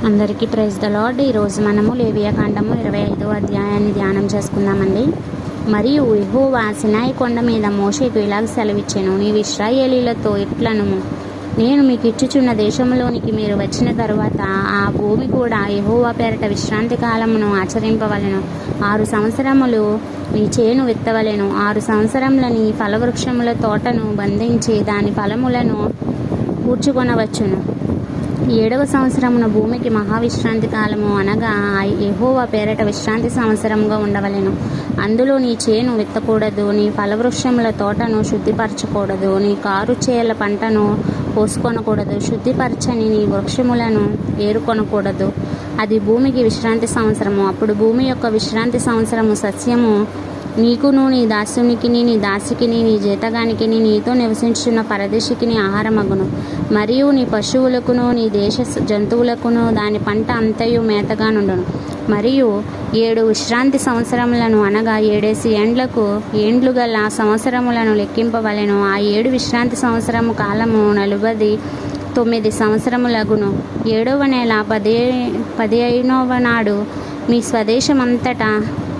అందరికీ praise the lord. ఈరోజు మనము లేవియాకాండము 25వ అధ్యాయాన్ని ధ్యానం చేసుకుందామండి. మరియు యెహోవా సినాయి కొండ మీద మోషేకు ఇలాగ సెలవిచ్చెను, నీవు ఇశ్రాయేలీలతో ఇట్లను, నేను మీకు ఇచ్చుచున్న దేశంలోనికి మీరు వచ్చిన తరువాత ఆ భూమి కూడా యెహోవా పేరట విశ్రాంతి కాలమును ఆచరింపవలెను. 6 సంవత్సరములు నీ చేను విత్తవలెను. 6 సంవత్సరముల నీ ఫలవృక్షముల తోటను బంధించి దాని ఫలములను కూర్చుకొనవచ్చును. 7వ సంవత్సరమున భూమికి మహావిశ్రాంతి కాలము అనగా యెహోవా పేరట విశ్రాంతి సంవత్సరముగా ఉండవలెను. అందులో నీ చేను విత్తకూడదు, నీ ఫలవృక్షముల తోటను శుద్ధిపరచకూడదు, నీ కారు చేల పంటను పోసుకొనకూడదు, శుద్ధిపరచని నీ వృక్షములను ఏరుకొనకూడదు. అది భూమికి విశ్రాంతి సంవత్సరము. అప్పుడు భూమి యొక్క విశ్రాంతి సంవత్సరము సస్యము నీకును నీ దాసునికిని నీ దాసికిని నీ జీతగానికిని నీతో నివసించున్న పరదేశికిని ఆహారమగును. మరియు నీ పశువులకును నీ దేశ జంతువులకును దాని పంట అంతయు మేతగా నుండును. మరియు 7 విశ్రాంతి సంవత్సరములను అనగా 7 ఏండ్లు గల సంవత్సరములను లెక్కింపవలెను. ఆ 7 విశ్రాంతి సంవత్సరము కాలము 49 సంవత్సరములగును. 7వ నెల 15వ నాడు మీ స్వదేశమంతటా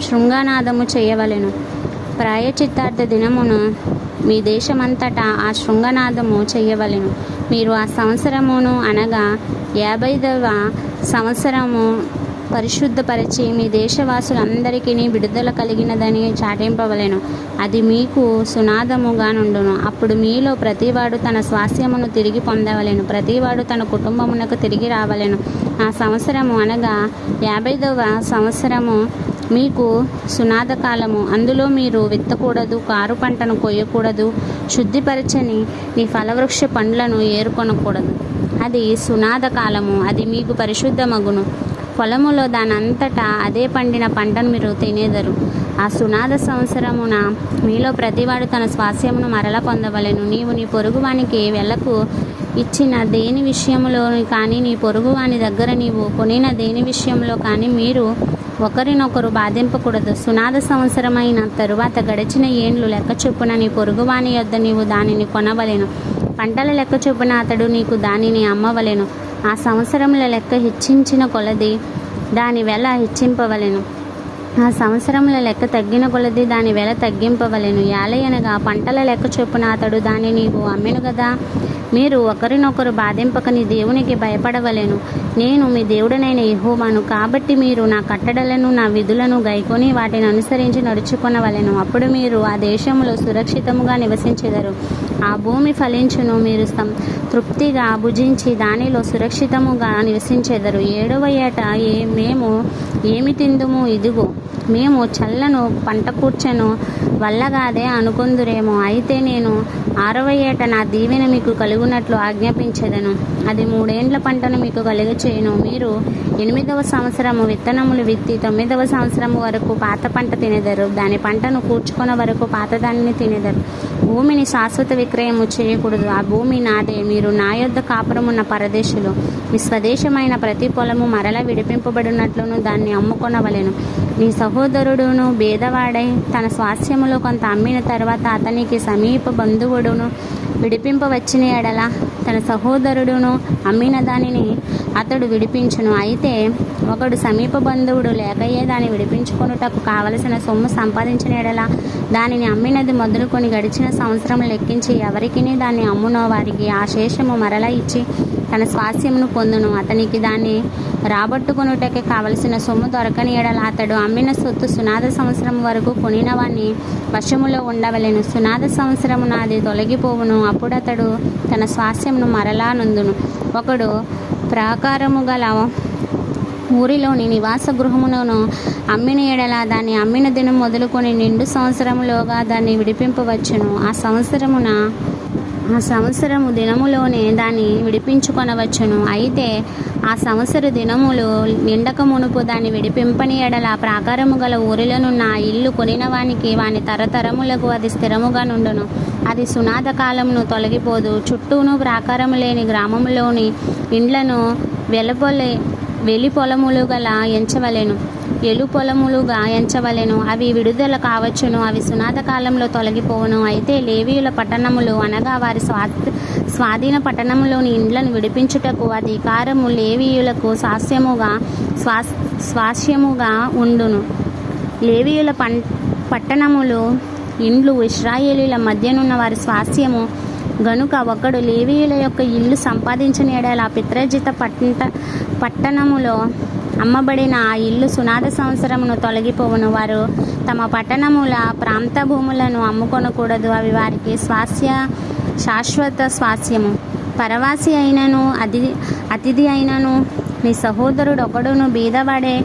శృంగనాదము చేయవలెను. ప్రాయచిత్తార్థ దినమును మీ దేశమంతటా ఆ శృంగనాదము చేయవలెను. మీరు ఆ సంవత్సరమును అనగా 50వ సంవత్సరము పరిశుద్ధపరిచి మీ దేశవాసులందరికీ విడుదల కలిగినదని చాటింపవలెను. అది మీకు సునాదముగా నుండును. అప్పుడు మీలో ప్రతివాడు తన స్వాస్థ్యమును తిరిగి పొందవలెను. ప్రతివాడు తన కుటుంబమునకు తిరిగి రావలెను. ఆ సంవత్సరము అనగా 50వ సంవత్సరము మీకు సునాద కాలము. అందులో మీరు విత్తకూడదు, కారు పంటను కొయ్యకూడదు, శుద్ధిపరచని నీ ఫలవృక్ష పండ్లను ఏరుకొనకూడదు. అది సునాద కాలము. అది మీకు పరిశుద్ధమగును. పొలములో దానంతటా అదే పండిన పంటను మీరు తినేదరు. ఆ సునాద సంవత్సరమున మీలో ప్రతివాడు తన స్వాస్థ్యమును మరల పొందవలెను. నీవు నీ పొరుగువానికి వెళ్ళకు ఇచ్చిన దేని విషయంలో కానీ, నీ పొరుగువాని దగ్గర నీవు కొనిన దేని విషయంలో కానీ మీరు ఒకరినొకరు బాధింపకూడదు. సునాద సంవత్సరమైన తరువాత గడిచిన ఏండ్లు లెక్క చొప్పున నీ పొరుగువాని యొద్ద నీవు దానిని కొనవలెను. పంటల లెక్క చొప్పున అతడు నీకు దానిని అమ్మవలెను. ఆ సంవత్సరముల లెక్క హెచ్చించిన కొలది దాని వెల హెచ్చింపవలెను. ఆ సంవత్సరముల లెక్క తగ్గిన కొలది దాని వెల తగ్గింపవలెను. యాలయనగా పంటల లెక్క చొప్పున అతడు దాన్ని నీవు అమ్మెను గదా. మీరు ఒకరినొకరు బాధింపక నీ దేవునికి భయపడవలెను. నేను మీ దేవుడనైన యెహోవాను. కాబట్టి మీరు నా కట్టడలను నా విధులను గైకొని వాటిని అనుసరించి నడుచుకొనవలెను. అప్పుడు మీరు ఆ దేశంలో సురక్షితముగా నివసించెదరు. ఆ భూమి ఫలించును. మీరు తృప్తిగా భుజించి దానిలో సురక్షితముగా నివసించెదరు. 7వ ఏట మేము ఏమి తిందుము? ఇదిగో మేము చల్లను పంట కూర్చను వల్లగాదే అనుకొందురేమో. అయితే నేను 6వ ఏట నా దీవెన మీకు కలుగునట్లు ఆజ్ఞాపించెదను. అది 3 ఏండ్ల పంటను మీకు కలుగచేయును. మీరు 8వ సంవత్సరము విత్తనములు విత్తి 9వ సంవత్సరము వరకు పాత పంట తినెదరు. దాని పంటను కూర్చుకొన వరకు పాత దానిని తినెదరు. భూమిని శాశ్వత విక్రయము చేయకూడదు. ఆ భూమి నాదే. మీరు నా యొద్ద కాపురమున్న పరదేశులు. మీ స్వదేశమైన ప్రతి పొలము మరల విడిపింపబడినట్లును దాన్ని అమ్ముకొనవలెను. నీ సహోదరుడును భేదవాడై తన స్వాస్థ్యములో కొంత అమ్మిన తర్వాత అతనికి సమీప బంధువుడును విడిపింపవచ్చిన ఎడల తన సహోదరుడును అమ్మిన దానిని అతడు విడిపించును. అయితే ఒకడు సమీప బంధువుడు లేకయే దాన్ని విడిపించుకొనుటకు కావలసిన సొమ్ము సంపాదించిన ఎడల దానిని అమ్మినది మొదలుకొని గడిచిన సంవత్సరం లెక్కించి ఎవరికి దాన్ని అమ్మునో వారికి ఆ శేషము మరలా ఇచ్చి తన స్వాస్థ్యమును పొందును. అతనికి దాన్ని రాబట్టుకొనుటకే కావలసిన సొమ్ము దొరకని ఎడల అతడు అమ్మిన సొత్తు సునాద సంవత్సరం వరకు కొనిన వాని వశములో ఉండవలెను. సునాద సంవత్సరమున అది తొలగిపోవును. అప్పుడు అతడు తన స్వాస్థ్యమును మరలా నొందును. ఒకడు ప్రాకారము గల ఊరిలోని నివాస గృహమును అమ్మిన ఎడల దాన్ని అమ్మిన దినం మొదలుకొని నిండు సంవత్సరములోగా దాన్ని విడిపింపవచ్చును. ఆ సంవత్సరము దినములోనే దాన్ని విడిపించుకొనవచ్చును. అయితే ఆ సంవత్సర దినములు నిండక మునుపు దాన్ని విడిపింపని ఎడల ప్రాకారము గల ఊరిలోనున్న ఆ ఇల్లు కొనిన వానికి వాని తరతరములకు అది స్థిరముగా నుండును. అది సునాద కాలమును తొలగిపోదు. చుట్టూను ప్రాకారము లేని గ్రామములోని ఇండ్లను వెలి పొలములుగా ఎంచవలెను, ఎలు పొలములుగా ఎంచవలెను. అవి విడుదల కావచ్చును, అవి సునాద కాలంలో తొలగిపోవును. అయితే లేవీయుల పట్టణములు అనగా వారి స్వాధీన పట్టణములోని ఇండ్లను విడిపించుటకు అధికారము లేవీయులకు స్వాస్యముగా ఉండును. లేవీయుల పట్టణములు ఇండ్లు ఇశ్రాయేలీయుల మధ్యనున్న వారి స్వాస్యము గనుక ఒకడు లేవీయుల యొక్క ఇల్లు సంపాదించిన ఎడల పిత్రజిత పట్టణములో అమ్మబడిన ఆ ఇల్లు సునాద సంవత్సరమును తొలగిపోవును. వారు తమ పట్టణముల ప్రాంత భూములను అమ్ముకొనకూడదు, అవి వారికి శాశ్వత స్వాస్యము. పరవాసి అయినను అతిథి అయినను నీ సహోదరుడు ఒకడును బీదవాడే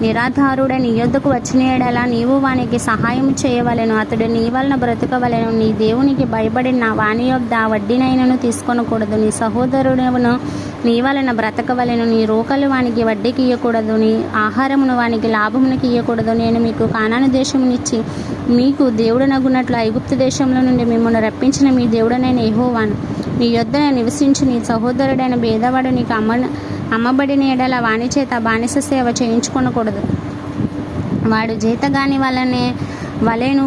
నిరాధారుడే నీ యొద్దకు వచ్చిన ఎడల నీవు వానికి సహాయం చేయవలెను, అతడు నీ వలన బ్రతకవలెను. నీ దేవునికి భయపడిన వాని యొద్ద వడ్డీనైనను తీసుకొనకూడదు. నీ సహోదరుడును నీ వలన బ్రతకవలెను. నీ రోకలు వానికి వడ్డీకి ఇయ్యకూడదు, నీ ఆహారమును వానికి లాభమునికి ఇయ్యకూడదు. నేను మీకు కానాను దేశమునిచ్చి మీకు దేవుడనగునట్లు ఐగుప్తు దేశంలో నుండి మిమ్మల్ని రప్పించిన మీ దేవుడనైన యెహోవాను. నీ యొద్ద నివసించి నీ సహోదరుడైన భేదవాడు నీకు అమ్మబడిన ఎడల వాని చేత బానిస సేవ చేయించుకొనకూడదు. వాడు జీతగాని వలెను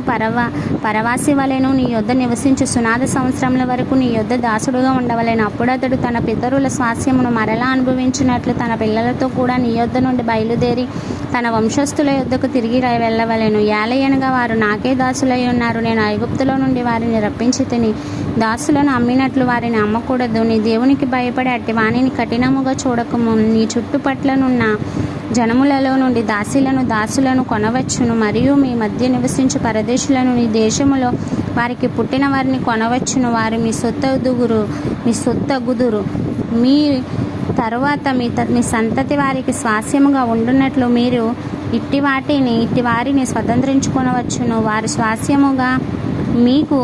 పరవాసి వలెను నీ యొద్ద నివసించు సునాద సంవత్సరముల వరకు నీ యొద్ద దాసుడుగా ఉండవలెను. అప్పుడు అతడు తన పితరుల స్వాస్యమును మరలా అనుభవించినట్లు తన పిల్లలతో కూడా నీ యొద్ద నుండి బయలుదేరి తన వంశస్థుల యొద్దకు తిరిగి వెళ్ళవలెను. ఏలయనగా వారు నాకే దాసులై ఉన్నారు. నేను ఐగుప్తులో నుండి వారిని రప్పించి తిని దాసులను అమ్మినట్లు వారిని అమ్మకూడదు. నీ దేవునికి భయపడి అట్టి వాణిని కఠినముగా చూడకము. నీ చుట్టుపట్లనున్న జనములలో నుండి దాసులను కొనవచ్చును, మరియు మీ మధ్య నివసించు పరదేశులను నీ దేశములో వారికి పుట్టిన వారిని కొనవచ్చును. వారు మీ సొత్తగుదురు. మీ తరువాత మీ సంతతి వారికి స్వాస్యముగా ఉండునట్లు మీరు ఇట్టి వారిని స్వతంత్రించుకొనవచ్చును. వారు స్వాస్యముగా మీకు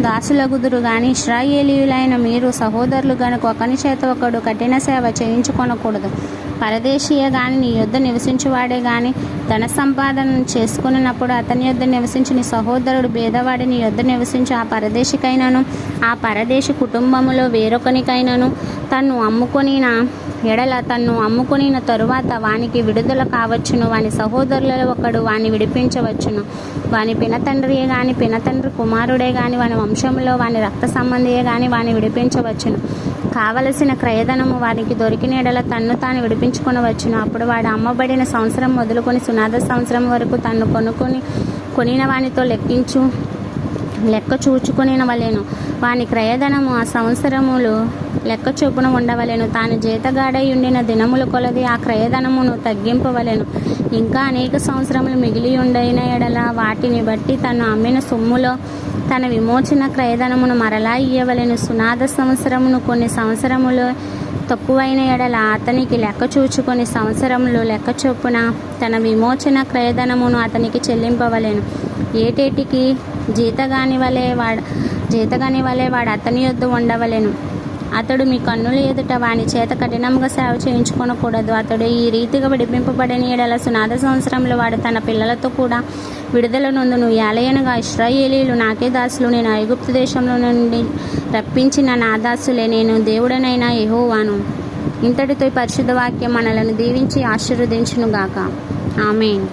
దాసులగుదురు. కానీ ఇశ్రాయేలీయులైన మీరు సహోదరులు గనుక ఒకని చేత ఒకడు కఠిన సేవ చేయించుకొనకూడదు. పరదేశీయ గాని నీ యొద్ద నివసించువాడే గాని ధన సంపాదన చేసుకున్నప్పుడు అతని యొద్ద నివసించి నీ సహోదరుడు భేదవాడి నీ యొద్ద నివసించి ఆ పరదేశికైనను ఆ పరదేశి కుటుంబములో వేరొకనికైనను తన్ను అమ్ముకొనిన తరువాత వానికి విడుదల కావచ్చును. వాని సహోదరులలో ఒకడు వాని విడిపించవచ్చును. వాని పినతండ్రియే గాని పినతండ్రి కుమారుడే గాని వాని వంశంలో వాని రక్త సంబంధియే గాని వాని విడిపించవచ్చును. కావలసిన క్రయధనము వారికి దొరికిన ఎడల తన్ను తాను విడిపించుకొనవచ్చును. అప్పుడు వాడు అమ్మబడిన సంవత్సరం మొదలుకొని సునాద సంవత్సరం వరకు తన్ను కొనిన వానితో లెక్క చూచుకొనినవలెను. వాని క్రయధనము ఆ సంవత్సరములు లెక్క చొప్పున ఉండవలెను. తాను జీతగాడై ఉండిన దినముల కొలది ఆ క్రయధనమును తగ్గింపవలెను. ఇంకా అనేక సంవత్సరములు మిగిలి ఉండైన ఎడల వాటిని బట్టి తను అమ్మిన సొమ్ములో తన విమోచన క్రయధనమును మరలా ఇయ్యవలెను. సునాద సంవత్సరమును కొన్ని సంవత్సరములు తక్కువైన ఎడల అతనికి లెక్క చూచుకొని సంవత్సరములు లెక్క చొప్పున తన విమోచన క్రయధనమును అతనికి చెల్లింపవలెను. ఏటేటికి జీతగాని వలె వాడు అతని యొద్ద ఉండవలెను. అతడు మీ కన్నుల ఎదుట వాని చేత కఠినంగా సేవ చేయించుకొనకూడదు. అతడు ఈ రీతిగా విడిపింపబడిన ఎడల సునాద సంవత్సరంలో వాడు తన పిల్లలతో కూడా విడుదల నొందును. ఏలయనగా ఇశ్రాయేలీయులు నాకే దాసులు, నేను ఐగుప్తు దేశంలో నుండి రప్పించిన నా దాసులే, నేను దేవుడనైన యెహోవాను. ఇంతటితో పరిశుద్ధ వాక్యం మనలను దీవించి ఆశీర్వదించునుగాక. ఆమేన్.